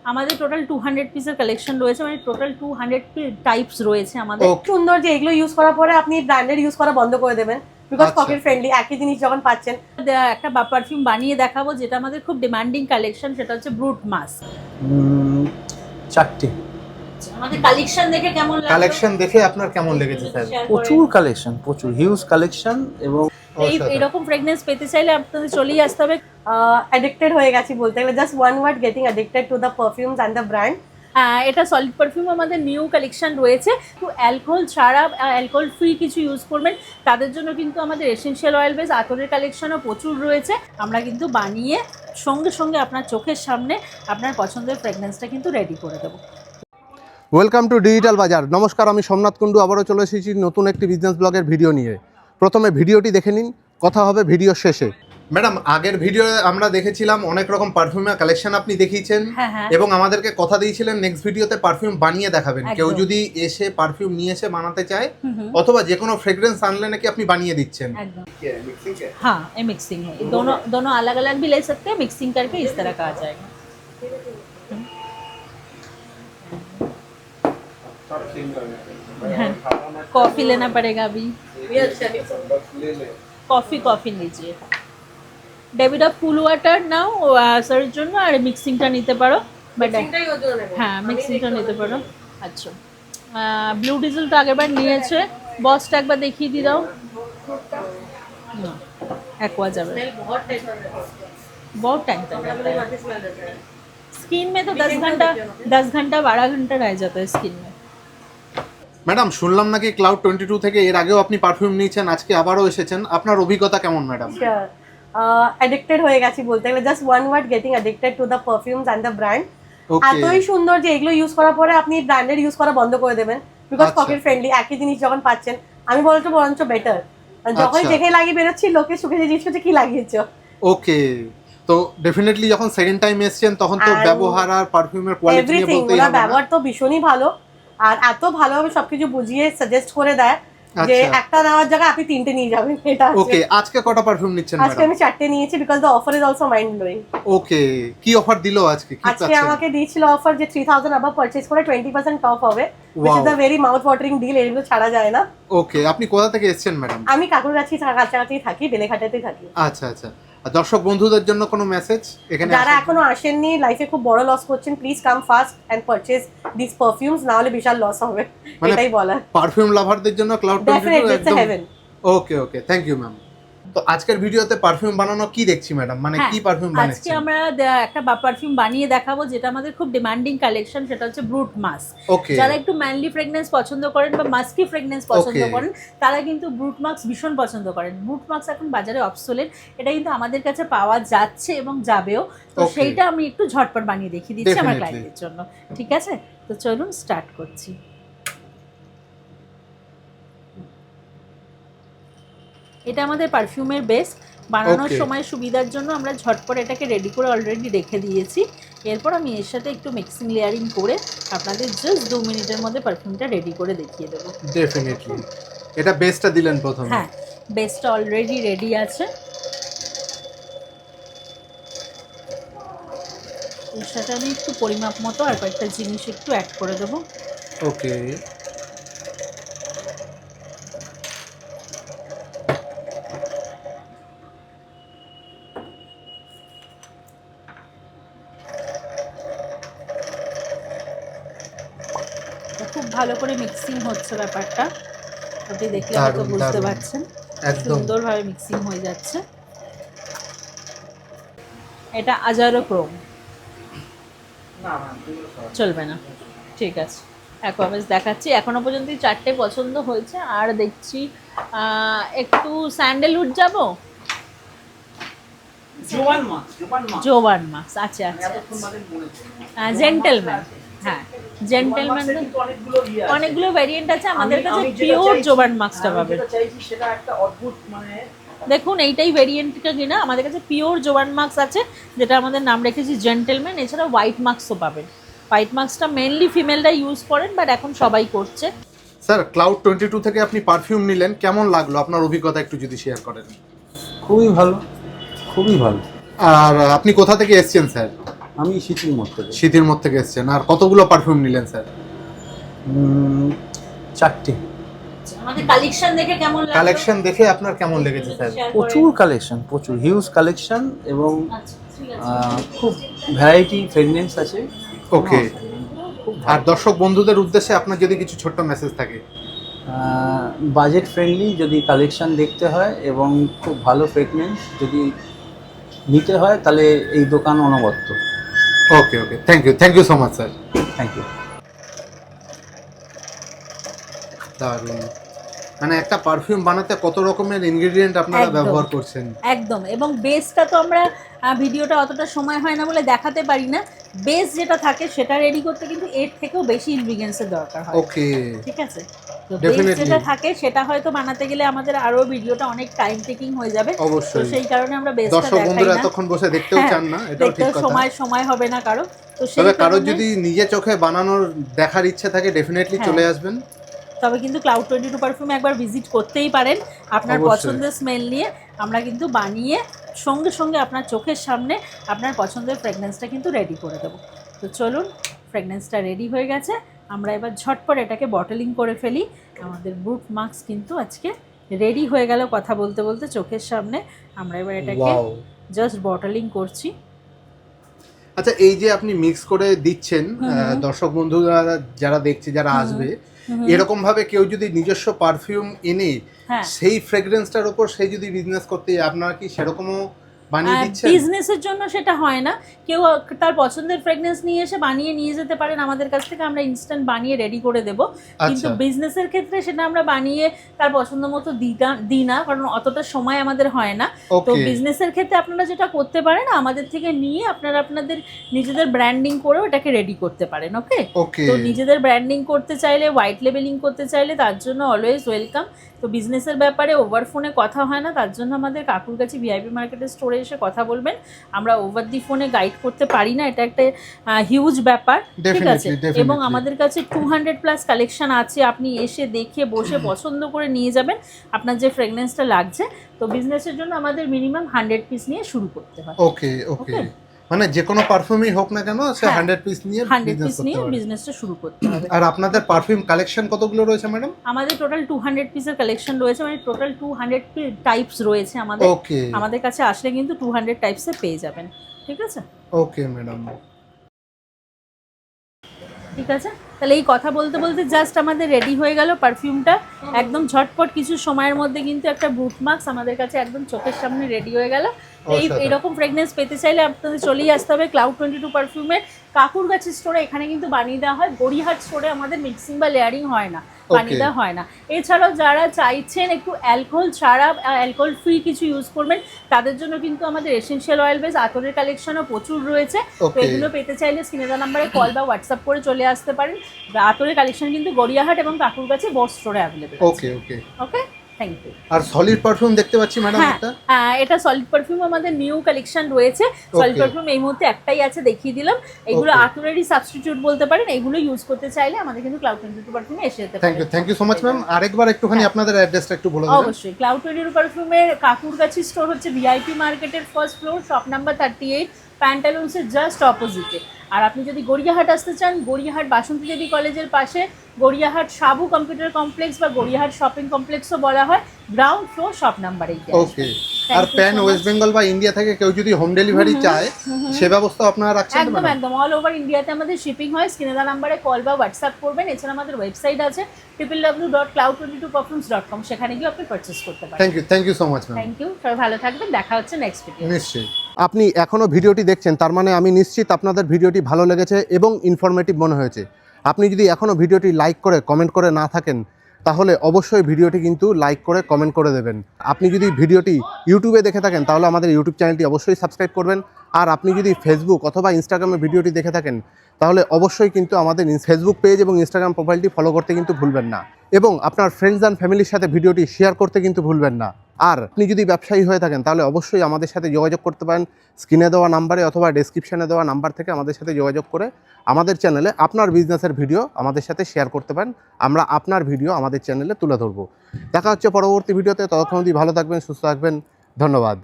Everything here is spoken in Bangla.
আমাদের টোটাল 200 পিসের কালেকশন রয়েছে, মানে টোটাল 200 টাইপস রয়েছে আমাদের। সুন্দর যে এগুলো ইউজ করার পরে আপনি ব্র্যান্ডেড ইউজ করা বন্ধ করে দেবেন, বিকজ পকেট ফ্রেন্ডলি একই জিনিস যখন পাচ্ছেন। একটা পারফিউম বানিয়ে দেখাবো যেটা আমাদের খুব ডিমান্ডিং কালেকশন, সেটা হচ্ছে ব্রুট মাস্ক। 4টে। আমাদের কালেকশন দেখে কেমন লাগলো? কালেকশন দেখে আপনার কেমন লেগেছে স্যার? Share করে। প্রচুর কালেকশন, প্রচুর হিউজ কালেকশন। এবং এরকম ফ্রেগনেন্স পেতে চাইলে আপনাদের চলেই আসতে হবে। অ্যাডিক্টেড হয়ে গেছি বলতে গেলে, just one word, getting addicted to the perfumes and the brand. এটা সলিড পারফিউম আমাদের নিউ কালেকশন রয়েছে। তো অ্যালকোহল ছাড়া, অ্যালকোহল ফ্রি কিছু ইউজ করবেন তাদের জন্য কিন্তু আমাদের এসেনশিয়াল অয়েল বেস আতরের কালেকশনও প্রচুর রয়েছে। আমরা কিন্তু বানিয়ে সঙ্গে সঙ্গে আপনার চোখের সামনে আপনার পছন্দের ফ্রেগনেন্সটা কিন্তু রেডি করে দেবো। ওয়েলকাম টু ডিজিটাল বাজার। নমস্কার, আমি সোমনাথ কুণ্ডু আবারও চলে এসেছি নতুন একটি বিজনেস ব্লগের ভিডিও নিয়ে। প্রথমে ভিডিওটি দেখে নিন, কথা হবে ভিডিও শেষে। ম্যাডাম, আগের ভিডিও আমরা দেখেছিলাম অনেক রকম পারফিউমের কালেকশন আপনি দেখিয়েছেন, হ্যাঁ। এবং আমাদেরকে কথা দিয়েছিলেন নেক্সট ভিডিওতে পারফিউম বানিয়ে দেখাবেন। একদম। কেউ যদি এসে পারফিউম নিয়ে এসে বানাতে চায় অথবা যে কোনো ফ্রেগ্রেন্স আনলে নাকি আপনি বানিয়ে দিচ্ছেন। एकदम हाँ, ये मिक्सिंग है। दोनों अलग अलग भी ले सकते हैं, मिक्सिंग करके इस तरह का आ जाएगा। कॉफी लेना पड़ेगा अभी। कॉफी लीजिए। ডেভিড অফ কুল ওয়াটার নাও স্যারের জন্য, আর মিক্সিংটা নিতে পারো। হ্যাঁ, মিক্সিংটা নিতে পারো। আচ্ছা, ব্লু ডিজেল তো আগেরবার নিয়েছে, বসটা একবার দেখিয়ে দিয়ে দাও। না, एक्वा যাবে, बहुत टाइम तक रहता है स्किन में। तो 10 घंटा 12 घंटा रह जाता है स्किन में। ম্যাডাম, শুনলাম নাকি ক্লাউড 22 থেকে এর আগেও আপনি পারফিউম নিয়েছেন, আজকে আবারও এসেছেন। আপনার অভিজ্ঞতা কেমন ম্যাডাম? অ্যাডিক্টেড হয়ে গেছি বলতে গেলে, just one word, getting addicted to the perfumes and the brand. এতই সুন্দর যে এগুলো ইউজ করার পরে আপনি ব্র্যান্ডেড ইউজ করা বন্ধ করে দেবেন, বিকজ পকেট ফ্রেন্ডলি একই জিনিস যখন পাচ্ছেন। আমি বলতে বরঞ্চ বেটার, যখন যেখানে লাগিয়ে বেরোচ্ছি লোকে সুখে জিজ্ঞেস করছে কি লাগিয়েছো। ওকে, তো ডেফিনেটলি যখন সেকেন্ড টাইম এসেছেন তখন তো ব্যবহার আর পারফিউমের কোয়ালিটি নিয়ে বলতেই হবে। ব্যবহার তো ভীষণই ভালো, আর এত ভালোভাবে সবকিছু বুঝিয়ে সাজেস্ট করে দেয় যে একটা নেওয়ার জায়গায় আপনি 3টে নিয়ে যাবেন। এটা ওকে, আজকে কটা পারফিউম নিচ্ছেন ম্যাডাম? আজকে আমি 4টে নিয়েছি, because the offer is also mind blowing. Okay, কি অফার দিলো আজকে? কি আজকে আমাকে দিয়েছিল অফার যে 3000 আবার পারচেজ করে 20% অফ হবে, which is a very mouth watering deal। এগুলো ছাড়া যায় না। ওকে, আপনি কোথা থেকে এসেছেন ম্যাডাম? আমি কাকুরগাছি কাছাকাছি থাকি, বেলেঘাটাতেই থাকি। আচ্ছা আচ্ছা, আর দর্শক বন্ধুদের জন্য কোনো মেসেজ এখানে? যারা এখনো আসেননি, লাইফে খুব বড় লস করছেন, please come fast and purchase this perfumes, না হলে বিশাল লস হবে, এটাই বলার। পারফিউম লাভারদের জন্য ক্লাউড 22 একদম heaven. Okay okay, thank you ma'am. তো আজকের ভিডিওতে পারফিউম বানানো কি দেখছি ম্যাডাম, মানে কি পারফিউম বানাচ্ছেন? আজকে আমরা একটা পারফিউম বানিয়ে দেখাবো যেটা আমাদের খুব ডিমান্ডিং কালেকশন, সেটা হচ্ছে ব্রুট মাস্ক। যারা একটু ম্যানলি ফ্রেগনেন্স পছন্দ করেন বা মাস্কি ফ্রেগনেন্স পছন্দ করেন, তারা কিন্তু ব্রুট মাস্ক ভীষণ পছন্দ করেন। ব্রুট মাস্ক এখন বাজারে অবসোলেট, এটা কিন্তু আমাদের কাছে পাওয়া যাচ্ছে এবং যাবেও। তো সেইটা আমি একটু ঝটপট বানিয়ে দেখিয়ে দিচ্ছি আমার ক্লায়েন্টের জন্য, ঠিক আছে? তো চলুন স্টার্ট করছি। এটা আমাদের পারফিউমের বেস। বানানোর সময় সুবিধার জন্য আমরা ঝটপট এটাকে রেডি করে অলরেডি রেখে দিয়েছি। এরপর আমি এর সাথে একটু মিক্সিং লেয়ারিং করে আপনাদের জাস্ট 2 মিনিটের মধ্যে পারফিউমটা রেডি করে দেখিয়ে দেবো। ডেফিনেটলি। এটা বেসটা দিলেন প্রথমে? হ্যাঁ, বেসটা অলরেডি রেডি আছে। এর সাথে আমি একটু পরিমাপ মতো আর কয়েকটা জিনিস একটু অ্যাড করে দেবো। ওকে, খুব ভালো করে মিক্সিং হচ্ছে ব্যাপারটা, আপনি দেখলে হয়তো বুঝতে পারছেন। সুন্দরভাবে মিক্সিং হয়ে যাচ্ছে। এটা আজারো ক্রোম চলবে না, ঠিক আছে। অ্যাকোয়াবেস দেখাচ্ছি, এখনো পর্যন্ত 4টে পছন্দ হয়েছে। আর দেখছি একটু স্যান্ডেলউড যাব, জোবান মাস্ক আছে আছে, জেন্টেলম্যান। হ্যাঁ, জেন্টেলম্যান অনেকগুলো ভ্যারিয়েন্ট আছে আমাদের কাছে। পিওর জোবান মাস্কটা পাবেন, দেখুন এইটাই ভ্যারিয়েন্টটা কিনা। আমাদের কাছে পিওর জোবান মাস্ক আছে, যেটা আমাদের নাম রেখেছি জেন্টেলম্যান। এছাড়া হোয়াইট মাস্কও পাবেন। হোয়াইট মাস্কটা মেনলি ফিমেলরা ইউজ করেন, বাট এখন সবাই করছে। স্যার, ক্লাউড 22 থেকে আপনি পারফিউম নিলেন, কেমন লাগলো? আপনার অভিজ্ঞতা একটু যদি শেয়ার করেন। খুবই ভালো, খুবই ভালো। আর আপনি কোথা থেকে এসেছেন স্যার? আমি শীতের মধ্যে শীতের মধ্যে থেকে এসেছেন। আর কতগুলো পারফিউম নিলেন স্যার? 4টে। আমাদের কালেকশন দেখে কেমন লাগলো? কালেকশন দেখে আপনার কেমন লেগেছে স্যার? প্রচুর কালেকশন, প্রচুর হিউজ কালেকশন এবং আচ্ছা, ঠিক আছে। খুব ভ্যারাইটি ফ্রেগনেন্স আছে। ওকে। আর দর্শক বন্ধুদের উদ্দেশ্যে আপনার যদি কিছু ছোট্ট মেসেজ থাকে? বাজেট ফ্রেন্ডলি যদি কালেকশন দেখতে হয় এবং খুব ভালো ফ্রেগনেন্স যদি নিতে হয় তাহলে এই দোকান অনবদ্য। Okay okay, thank you so much sir. Thank you. দারুণ। মানে একটা পারফিউম বানাতে কত রকমের ইনগ্রেডিয়েন্ট আপনারা একদম। ব্যবহার করছেন। একদম, এবং বেসটা তো আমরা ভিডিওটা অতটা সময় হয় না বলে দেখাতে পারি না। বেস যেটা থাকে সেটা রেডি করতে কিন্তু এর থেকেও বেশি ইনগ্রেডিয়েন্টসের দরকার হয়। ওকে, ঠিক আছে, তো বেস Definitely. যেটা থাকে সেটা হয়তো বানাতে গেলে আমাদের আরো ভিডিওটা অনেক টাইম টেকিং হয়ে যাবে। তো অবশ্যই। সেই কারণে আমরা বেসটা দর্শক দেখাই বন্ধুরা না। এতক্ষণ বসে দেখতেও হ্যাঁ, চান না, এটাও ঠিক দেখতে কথা। সময় হবে না কারো। তো সেই তবে কারোর কারণে- যদি নিজে চোখে বানানোর দেখার ইচ্ছে থাকে ডেফিনেটলি হ্যাঁ। চলে আসবেন। তবে কিন্তু ক্লাউড 22 পারফিউমে একবার ভিজিট করতেই পারেন। আপনার অবশ্যই। পছন্দের স্মেল নিয়ে আমরা কিন্তু বানিয়ে সঙ্গে সঙ্গে আপনার চোখের সামনে আপনার পছন্দের ফ্রেগনেন্সটা কিন্তু রেডি করে দেবো। তো চলুন, ফ্রেগনেন্সটা রেডি হয়ে গেছে, আমরা এবার ঝটপট এটাকে বটলিং করে ফেলি। আমাদের ব্রুট মাস্ক কিন্তু আজকে রেডি হয়ে গেল কথা বলতে বলতে চোখের সামনে। আমরা এবার এটাকে ওয়াও। জাস্ট বটলিং করছি। আচ্ছা, এই যে আপনি মিক্স করে দিচ্ছেন, দর্শক বন্ধুরা যারা দেখছে, যারা আসবে, এরকম ভাবে কেউ যদি নিজস্ব পারফিউম এনে হ্যাঁ, সেই ফ্রেগ্রেন্সটার উপর সে যদি বিজনেস করতে, আপনারা কি সেরকমও বানিয়ে দিচ্ছেন? বিজনেসের জন্য সেটা হয় না। কেউ তার পছন্দের ফ্রেগনেন্স নিয়ে এসে বানিয়ে নিয়ে যেতে পারেন আমাদের কাছ থেকে, আমরা ইনস্ট্যান্ট বানিয়ে রেডি করে দেব। কিন্তু আচ্ছা। বিজনেসের ক্ষেত্রে সেটা আমরা বানিয়ে তার পছন্দ মতো দিই না, কারণ অতটা সময় আমাদের হয় না। তো ওকে বিজনেসের ক্ষেত্রে আপনারা যেটা করতে পারেন, আমাদের থেকে নিয়ে আপনারা আপনাদের নিজেদের ব্র্যান্ডিং করেও এটাকে রেডি করতে পারেন। ওকে, ওকে তো নিজেদের ব্র্যান্ডিং করতে চাইলে, হোয়াইট লেবেলিং করতে চাইলে, তার জন্য অলওয়েজ ওয়েলকাম। তো বিজনেসের ব্যাপারে ওভার ফোনে কথা হয় না, তার জন্য আমাদের কাকুরগাছি ভিআইপি মার্কেটের স্টোরে এসে কথা বলবেন। আমরা ওভার দি ফোনে গাইড করতে পারি না, এটা একটা হিউজ ব্যাপার। ঠিক আছে, Definitely. এবং আমাদের কাছে 200+ কালেকশন আছে, আপনি এসে দেখে বসে পছন্দ করে নিয়ে যাবেন আপনার যে ফ্রেগনেন্সটা লাগছে। তো বিজনেসের জন্য আমাদের মিনিমাম 100 পিস নিয়ে শুরু করতে হয়। ওকে ওকে, মানে যে কোনো পারফিউমই হোক না কেন সে হ্যাঁ, 100 পিস নিয়ে 100 বিজনেস পিস নিয়ে করতে পারে। বিজনেসটা শুরু করতে হবে। আর আপনাদের পারফিউম কালেকশন কতগুলো রয়েছে ম্যাডাম? আমাদের টোটাল 200 পিসের কালেকশন রয়েছে, মানে টোটাল 200 টাইপস রয়েছে আমাদের। ওকে আমাদের কাছে আসলে কিন্তু 200 টাইপসে পেয়ে যাবেন। ঠিক আছে, ওকে ম্যাডাম। ঠিক আছে, তাহলে এই কথা বলতে বলতে জাস্ট আমাদের রেডি হয়ে গেল পারফিউমটা একদম ঝটপট। কিছু সময়ের মধ্যে কিন্তু একটা ব্রুট মাস্ক আমাদের কাছে একদম চোখের সামনে রেডি হয়ে গেল। এরকম ফ্রেগনেন্স পেতে চাইলে আপনাদের চলেই আসতে হবে ক্লাউড 22 পারফিউমের কাকুরগাছি স্টোরে। এখানে কিন্তু বানিয়ে দেওয়া হয়, গড়িয়াহাট স্টোরে আমাদের মিক্সিং বা লেয়ারিং হয় না, বানিয়ে দেওয়া হয় না। এছাড়াও যারা চাইছেন একটু অ্যালকোহল ছাড়া, অ্যালকোহল ফ্রি কিছু ইউজ করবেন, তাদের জন্য কিন্তু আমাদের এসেনশিয়াল অয়েল বেস আতরের কালেকশনও প্রচুর রয়েছে। তো এগুলো পেতে চাইলে স্ক্রিনে দেওয়া নাম্বারে কল বা হোয়াটসঅ্যাপ করে চলে আসতে পারেন। আতরের কালেকশন কিন্তু গড়িয়াহাট এবং কাকুরগাছি বস স্টোরে available. Okay okay okay, thank you. আর সলিড পারফিউম দেখতে পাচ্ছি ম্যাডাম হ্যাঁ, একটা। এটা সলিড পারফিউম আমাদের নিউ কালেকশন রয়েছে। Solid Okay. পারফিউম এই মুহূর্তে একটাই আছে, দেখিয়ে দিলাম। এগুলো Okay. আতরেরই সাবস্টিটিউট বলতে পারেন। এগুলো ইউজ করতে চাইলে আমাদের কিন্তু ক্লাউড 22 পারফিউমে এসে যেতে পারেন। Thank you so much ma'am. আরেকবার একটুখানি হ্যাঁ। আপনাদের অ্যাড্রেসটা একটু বলে দেবেন। অবশ্যই, ক্লাউড 22 পারফিউমের কাকুরগাছি স্টোর হচ্ছে ভিআইপি মার্কেটের ফার্স্ট ফ্লোর, শপ নাম্বার 38, প্যান্টালুন্সের জাস্ট অপোজিটে। আর আপনি যদি গড়িয়াহাট আসতে চান, গড়িয়াহাট বাসন্তী দেবী কলেজের পাশে গড়িয়াহাট সাবু কম্পিউটার কমপ্লেক্স বা গড়িয়াহাট শপিং কমপ্লেক্সও বলা হয়, গ্রাউন্ড ফ্লোর, শপ নাম্বার 8। ওকে। আর প্যান ওয়েস্ট বেঙ্গল বা ইন্ডিয়া থেকে কেউ যদি হোম ডেলিভারি চায়, সে ব্যবস্থা আপনারা রাখছেন তো একদম ম্যাডাম? একদম, অল ওভার ইন্ডিয়াতে আমাদের শিপিং হয়। স্ক্রিনে দেওয়া নাম্বারে কল বা হোয়াটসঅ্যাপ করবেন। এছাড়া আমাদের ওয়েবসাইট আছে www.cloud22perfumes.com, সেখানে গিয়ে আপনি পারচেস করতে পারেন। Thank you so much ma'am. Thank you, সবাই ভালো থাকবেন, দেখা হচ্ছে নেক্সট ভিডিও। নিশ্চয়ই। আপনি এখনও ভিডিওটি দেখছেন, তার মানে আমি নিশ্চিত আপনাদের ভিডিওটি ভালো লেগেছে এবং ইনফরমেটিভ মনে হয়েছে। আপনি যদি এখনও ভিডিওটি লাইক করে কমেন্ট করে না থাকেন, তাহলে অবশ্যই ভিডিওটি কিন্তু লাইক করে কমেন্ট করে দেবেন। আপনি যদি ভিডিওটি ইউটিউবে দেখে থাকেন, তাহলে আমাদের ইউটিউব চ্যানেলটি অবশ্যই সাবস্ক্রাইব করবেন। আর আপনি যদি ফেসবুক অথবা ইনস্টাগ্রামে ভিডিওটি দেখে থাকেন, তাহলে অবশ্যই কিন্তু আমাদের ফেসবুক পেজ এবং ইনস্টাগ্রাম প্রোফাইলটি ফলো করতে কিন্তু ভুলবেন না। এবং আপনার ফ্রেন্ডস অ্যান্ড ফ্যামিলির সাথে ভিডিওটি শেয়ার করতে কিন্তু ভুলবেন না। আর আপনি যদি ব্যবসায়ী হয়ে থাকেন, তাহলে অবশ্যই আমাদের সাথে যোগাযোগ করতে পারেন স্ক্রিনে দেওয়া নাম্বারে অথবা ডেসক্রিপশানে দেওয়া নাম্বার থেকে আমাদের সাথে যোগাযোগ করে আমাদের চ্যানেলে আপনার বিজনেসের ভিডিও আমাদের সাথে শেয়ার করতে পারেন। আমরা আপনার ভিডিও আমাদের চ্যানেলে তুলে ধরবো। দেখা হচ্ছে পরবর্তী ভিডিওতে। ততক্ষণ অবধি ভালো থাকবেন, সুস্থ থাকবেন। ধন্যবাদ।